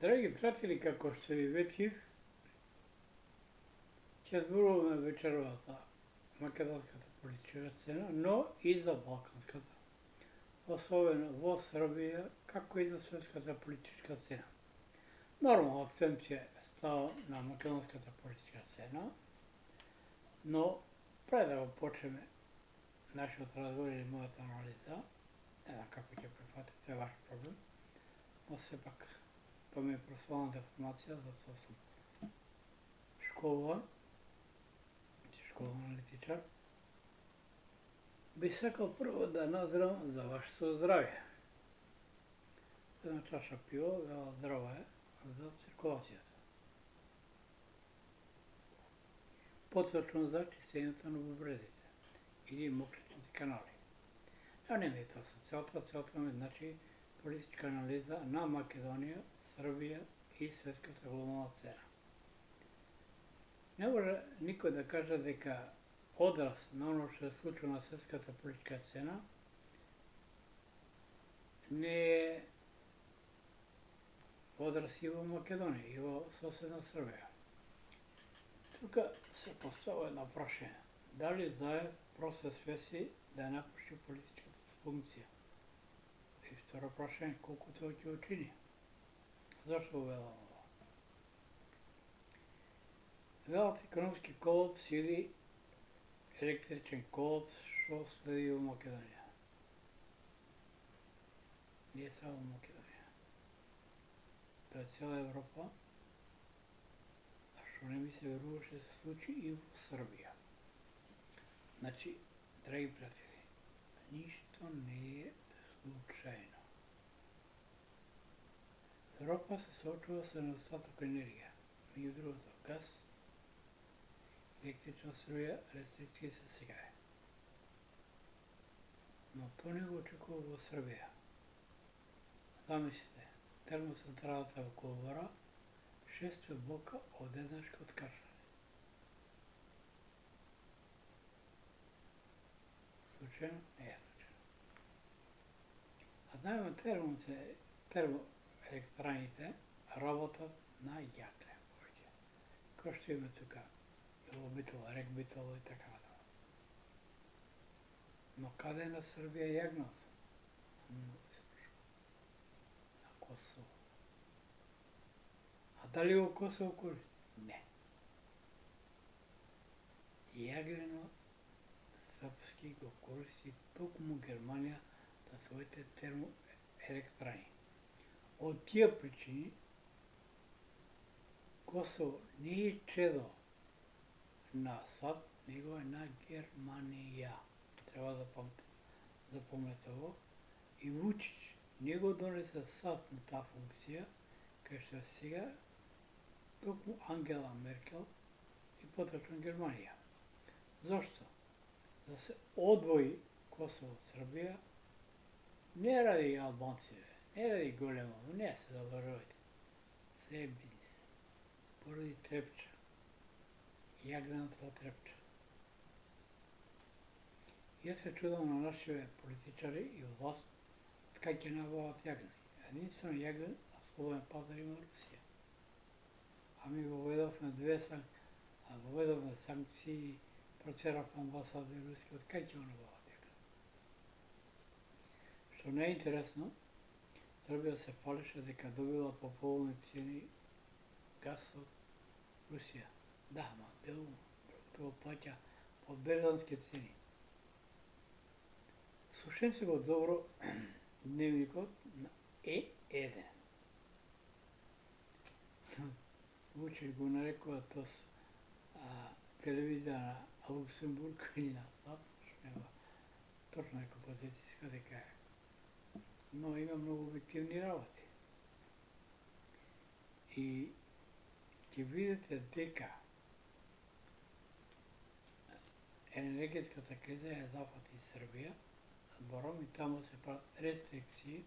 Драги пријатели, како што ви ветив, ќе зборуваме вечерва за македонската политичка сцена, но и за балканската, особено во Србија, како и за светската политичка сцена. Нормално акцент ќе става на македонската политичка сцена, но пред да го почнеме нашиот разговор или мојата анализа, не знам како ќе прифатите, ваш проблем, но сепак тоа ми е професионална информација, затоа сум школуван аналитичар. Би сакал прво да назрам за вашето здравје. Една чаша пиво, вела здраво е за циркулацијата. Поточно за чистењето на бубрезите или мокричните канали. Нема и тоа се целта ми значи политичка анализа на Македонија, Србија и светската глобална сцена. Не може никој да каже дека одраз на оно што се случува на светската политичка сцена не е одраз и во Македонија, и во соседна Србија. Тука се поставува едно прашање. Дали Заев просто свеси да ја напуши политичката функција? И второ прашање, колку тоа ќе учини? Зашто вела ова? Велат економски колапс или електричен колапс што следи во Македонија. Не е само Македонија. Тоа е цела Европа, а што не ми се верува што се случи и во Србија. Значи, драги пријатели, ништо не е случајно. Европа се соочува со недостаток енергија, меѓу другото газ, електрична струја, рестрикции се сега. Но тоа не го очекува во Србија. Замислите, термоцентралата во Колубара, 6 блока одеднаш откажани. Случајно? Не е случајно. А знаеме термоелектраните работат на јагле. Кој што има тука Јулобител, Рекбител и така натаму. Но каде на Србија јагнат? На Косово. А дали во Косово користи? Не. Јаглено српски го користи токму Германија за своите термоелектрани. Од тие причини Косово не е чедо на САД, него е на Германија. Треба да запомнете ово. И Вучич не го донесе САД на таа функција, кај што е сега токму Ангела Меркел и поточно Германија. Зошто? Да се одвои Косово од Србија, не ради албанците, не ради големо, не се заборавајте. Се е бизнис. Поради Трепча. Јаглената Трепча. Јас се чудам на нашите политичари и власт кај ќе набават јаглени. Единствено јаглен на слободен пазар има Русија. А ми воведовме санкции, процерав амбасади руски, од кај ќе го набават јаглен? Што не е интересно, Србија се фалеше дека добила по поволни цени газ од Русија. Да, ма дело го плаќа по берзански цени. Слушен се го добро дневникот на Е1. Вучич го нарекува тос телевизија на Луксембург или на САД, што нема точно нека позицијска дека е. Но има многу објективни работи. И ќе видите дека енергетската криза ја зафати Србија, збором и таму се прават рестрикции.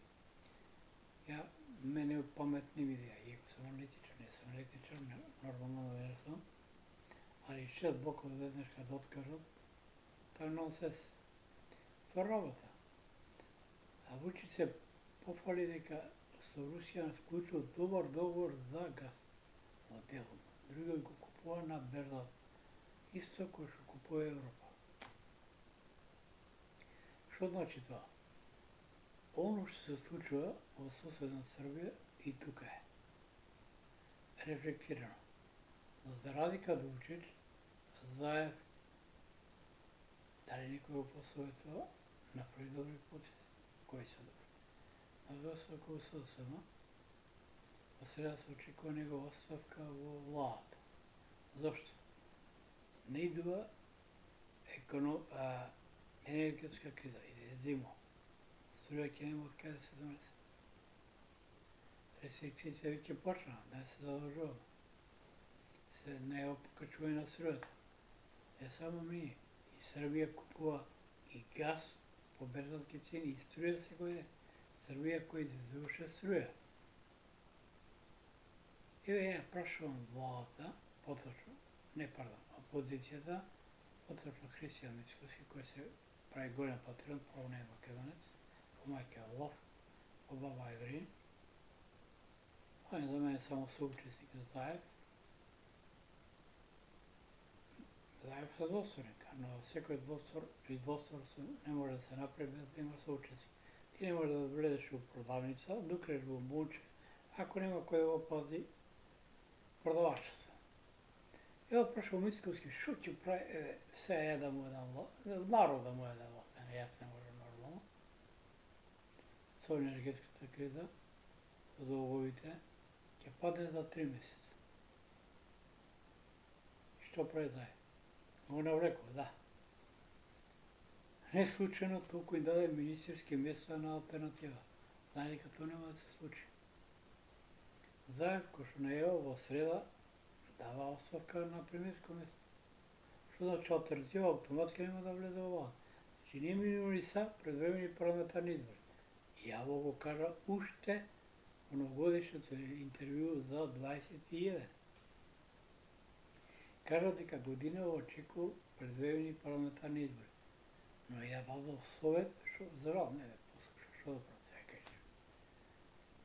Мене памет не видеа, иако сум аналитичар, не сум аналитичар, нормално не сум, али 6 блоков веднаш да откажат, тоа е нонсенс. Тоа работа. А Вучич се пофали дека со Русија склучил добар договор за газ. Одделно. Другиот го купува на берза исто кој што купува Европа. Што значи тоа? Оно што се случува во соседна Србија и тука е рефлектирано. За разлика од Вучич, Заев, дали некој го посоветува, направи добри потези, кои се добри. На високо СДСМ, во среда се очекува негова оставка во владата. Зошто? Не идува енергетска криза, или зимо. Струја ќе нема од каде се донесе. Рестрикциите веќе почнаа, да се задолжуваме. Се не е покачување на струјата. Не само ние. И Србија купува и газ по берзански цени, и струја секој ден. Србија кој издуваше струја. Еве ја прашувам владата, поточно, опозицијата, поточно Христијан Мицкоски, кој се прави голем патриот, прво не е македонец, по мајка е Лов, по баба Еврин. Он е за мене само соучесник за Заев. Заев се двосторник, но секој двостор не може да се направи без да има соучесник. Ти не може да влезеш у продавница, да укреш во мунче, ако нема кој да го пази продавачот. Ево прашал Мицкоски, шо ќе прави, се е да му дам народ да му е да остане, јас не може нормално. Со енергетската криза, со долговите, ќе падне за 3 месеца. Што прави Заев? Го навлекува, да. Не случайно толку им даде министерски места на алтернатива. Знае дека тоа нема да се случи. Заев, кој што најава во среда, дава оставка на премиерско место. Што значи алтернатива автоматски нема да влезе во влада. Значи не минули са предвремени парламентарни избори. Јаво го кажа уште во новогодишното интервју за 21. Кажа дека година очекува предвремени парламентарни избори. Но ја бавал совет, што за жал не ме послуша, што да правам сега кажем.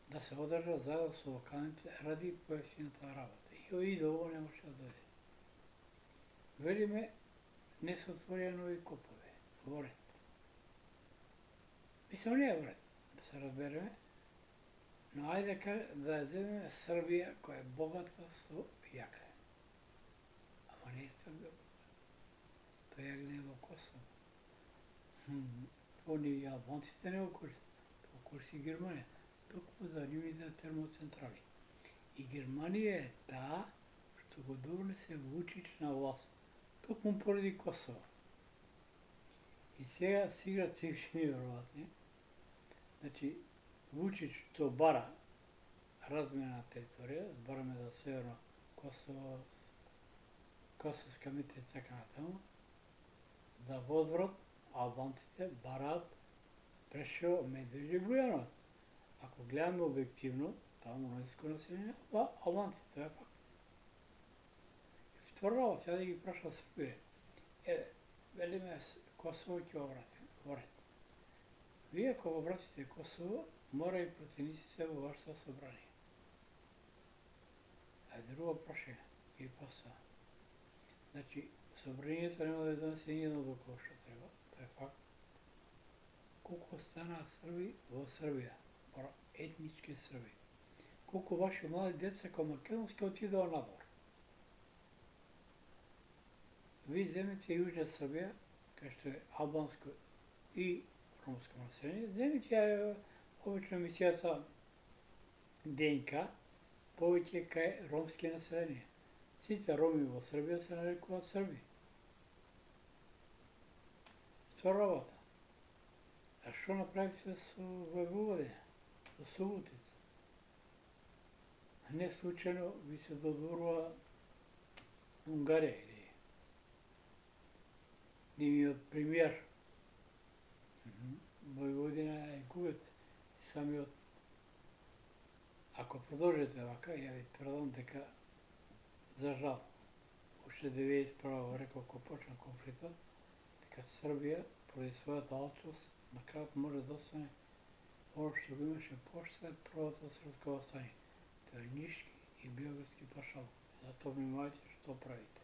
Да се одржа заедно со локалните ради поевтината работа. И ово не може да дојде. Велиме, не се отворија нови копове во ред. Мислам, не е во ред, да се разбереме, но ајде да земеме Србија која е богата со јагле. Ама не е Србија богата. Тоа јагле е во Косово. Тоа ни албанците не го користат, тоа користи Германија, токму за нивните термоцентрали. И Германија е таа што го донесе Вучич на власт, токму поради Косово. И сега се игра цигшини веројатни. Значи, Вучич што бара размена на територија, бараме за Северно Косово, Косовска Митрица и така натаму, за возврат албанците бараат Прешево, Медвеđа и Бујановаc. Ако гледаме објективно, таму мнозинско население, албанци, тоа е факт. И втора работа, ја да ги праша Србија. Велиме Косово ќе обратим, во ред. Вие ако го вратите Косово, мора и пратениците во вашето собрание. Друго прашање ги поставам. Значи, собранието нема да донесе ниједно доклад што треба, тоа е факт. Колку станаа Срби во Србија, етнички Срби. Колку ваши млади деца кој македонски отидоа надвор. Ви земете Јужна Србија, кај што е албанско и ромско население, земите ја обично емисијата ДНК, повеќе кај ромски население. Сите роми во Србија се нарекуваат Срби. Втора работа. А што направите со Војводина, со Суботица? Не случајно ви се додворува Унгарија или нивниот премиер. Војводина е губет. Самиот, ако продолжите вака, ја ви тврдам дека за жал, уште 91 рекол кога почна конфликтот, дека Србија, поради својата алчност, на крајот може да остане Ono što го имаше после Првото српско восстание. Тоа е Нишки и Биоградски пашалук. Затоа внимавајте што правите.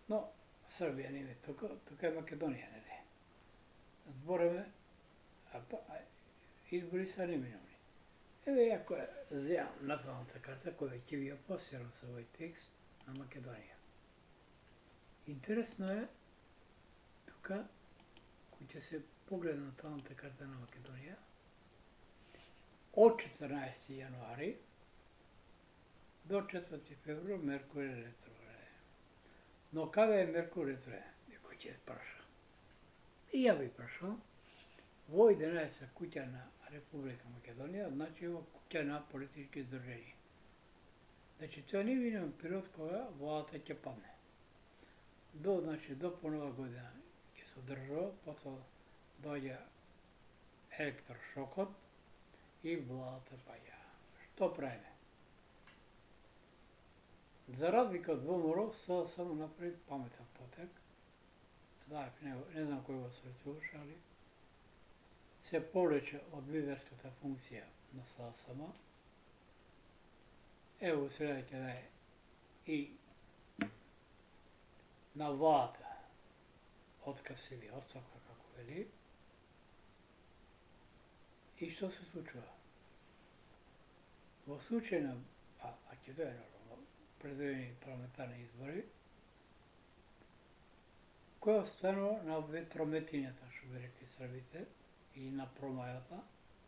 Но, Србија не е тука е Македонија, не е. Збореме, избори са неминовни. Еве, ако земам националната карта, која ќе ви ја посерам со овој текст на Македонија. Интересно е, тука, кој ќе се погледа на националната карта на Македонија, од 14. јануари до 4. февруар Меркур е ретрограден. Но каде е Меркур ретрограден? Некој ќе праша. И ја ви прашам, во 11 куќа на Република Македонија, значи во куќа на политички здруженија. Значи, тоа не видим период кога владата ќе падне. До понова година ќе се одржува, потоа доаѓа електрошокот и владата паѓа. Што правиме? За разлика од ВМРО, само направи паметен потек. Знаев, не знам кој го среќуваш, али се повлече од лидерската функција на СДСМ. Ево среда ќе даде и на владата отказ или оставка, како вели. И што се случува? Во случај на, ќе даде нормално, предвидени парламентарни избори, кој останува на ветрометињата, што би рекли србите, и на промајата,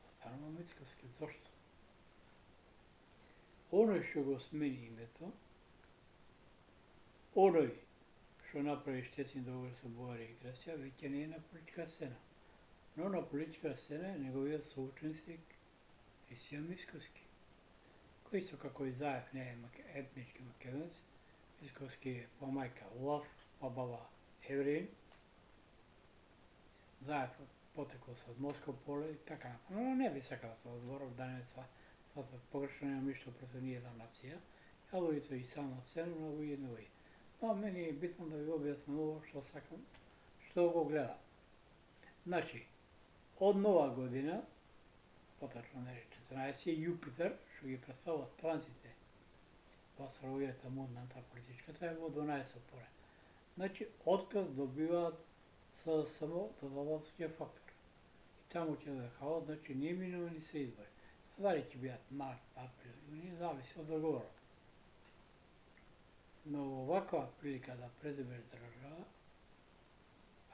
останува Мицкоски. Зошто? Оној што го смени името, оној што направи штетни договори со Бугарија и Грција, веќе не е на политичка сцена. Но на политичка сцена е неговиот соученик Рисија Мицкоски, кој исто како и Заев не е етнички македонец. Мицкоски е по мајка Влав, по баба Евреин. Заев потекло се од Моско поле и така напред. Но не би сакал да тоа одборов, да не тоа погрешно, немам ништо против ниједна нација. Ја луѓето и само цену на овој и овој. Но мене е битно да ви објаснам ово што сакам, што го гледам. Значи, од нова година, поточно 14, Јупитер, што ги представува странците во астрологијата модната политичката, е во 12 поле. Значи, отказ добиваат само додавателскиот фактор. И таму ќе да хаос, значи неминовни се избори. Дали ќе бидат март, април, јуни, зависи од договорот. Но оваква прилика да преземеш држава,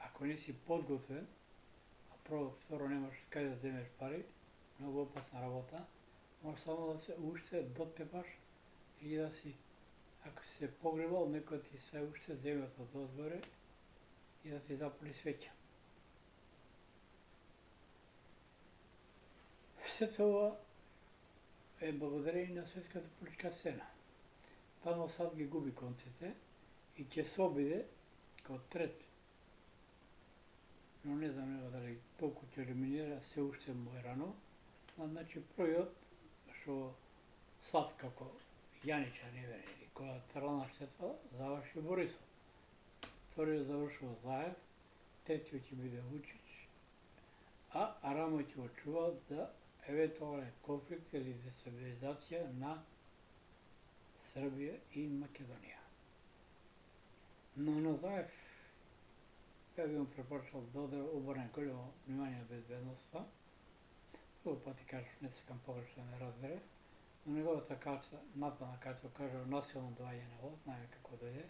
ако не си подготвен, а прво, второ немаш кај да земеш пари, многу опасна работа, може само да се уште дотепаш и да си, ако си се погребал, некој ти се уште земе од озгоре и да ти запали свеќа. Се тоа е благодарение на светската политичка сцена. Таму сад ги губи конците и ќе се обиде као трет. Но не знам него дали толку ќе елиминира, се уште му е рано. Значи, првиот, што сад како Јанича не вери, колатерална штета, заврши Борисов. Вториот завршува Заев, третиот ќе биде Вучич, а Арама ќе очува за евентуален конфликт или дестабилизација на Србија и Македонија. Но на Заев, ја би му препорачал да обрне големо внимание на безбедноста. Друго пати кажеш, не сакам погрешно да ме разбере, но неговата карта, натална карта, кажа насилно доаѓање на власт, најме како дојде,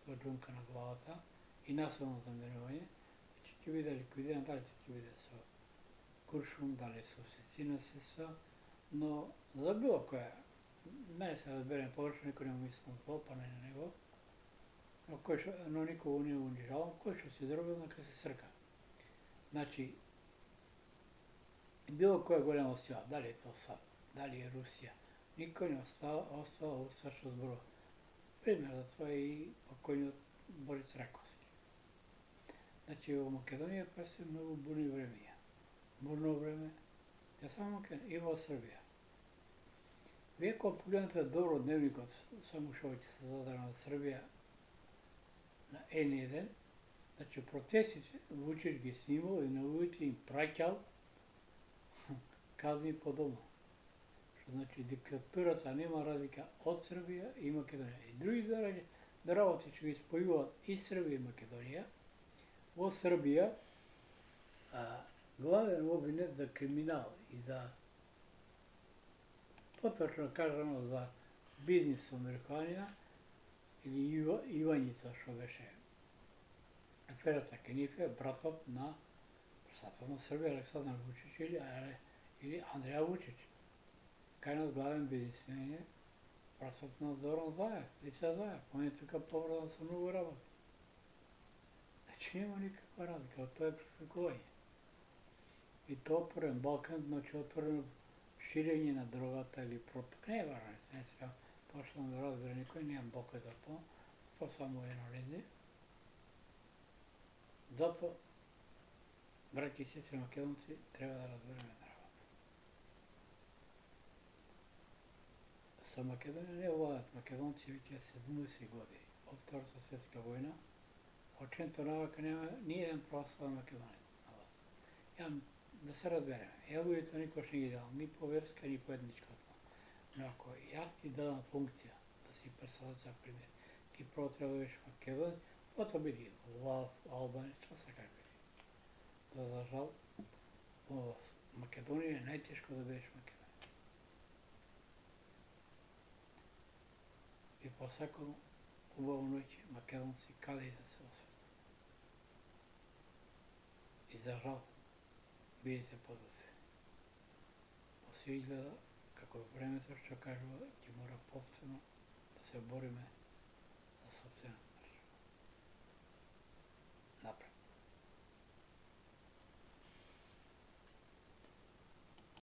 со џунка на главата и насилно заменување, ќе биде ликвидиран, дали ќе биде со куршум, дали со сесина сеса, но за било која, не се разберем погрешно, никој не му мислам зло, па не на него, но никого не унижавам, кој што си дробил, нека се срка. Значи, било која голема сила, дали е тоа САД, дали е Русија, никој не остава што зборува. Пример за тоа е и покојниот Борис Раковски. Значи, во Македонија престе многу бурни времења. Бурно време, ја само Македонија, и во Србија. Вие кога погледнете добро дневникот, само што ќе се задрам на Србија, на N1, Значи протестите, Вучич ги снимал и на улици им праќал казни по дома. Што значи диктатурата нема разлика од Србија и Македонија. И други работи што ги спојуваат и Србија и Македонија. Во Србија главен обвинет за криминал и за поточно кажано за бизнис со марихуана или Ивањица што беше аферата Кенифе, братот на председател на Србија Александар Вучич или Андреја Вучич. Кај нас главен бизнисмен е братот на Зоран Заев, Лица Заев. Он е тука поврзан со многу работи. Значи нема никаква разлика, тоа е престакување. И тоа отворен Балкан, значи отворено ширење на дрогата или проток. Не е важно, не сега точно да разбере никој, немам доказ за тоа. Тоа само е анализи. Затоа, браќи и сестри македонци, треба да разбереме една работа. Со Македонија не владат македонци веќе 70 години. Од Втората светска војна, оченто навака нема ни еден православен македонец на власт. Ја да се разбереме. Ја луѓето никош не ги дадам, ни по верска, ни по етничка основа. Но ако јас ти дадам функција да си председател пример, ти прво треба да бидеш македонец, потоа биди Влав, Албанец, што сакаш биди. Да за жал, во Македонија е најтешко да бидеш македонец. И посакано убаво ноќе македонци каде и да се осветат. И за жал, бидете подготвени. Па се изгледа како времето што кажува, ќе мора повторно да се бориме за сопствената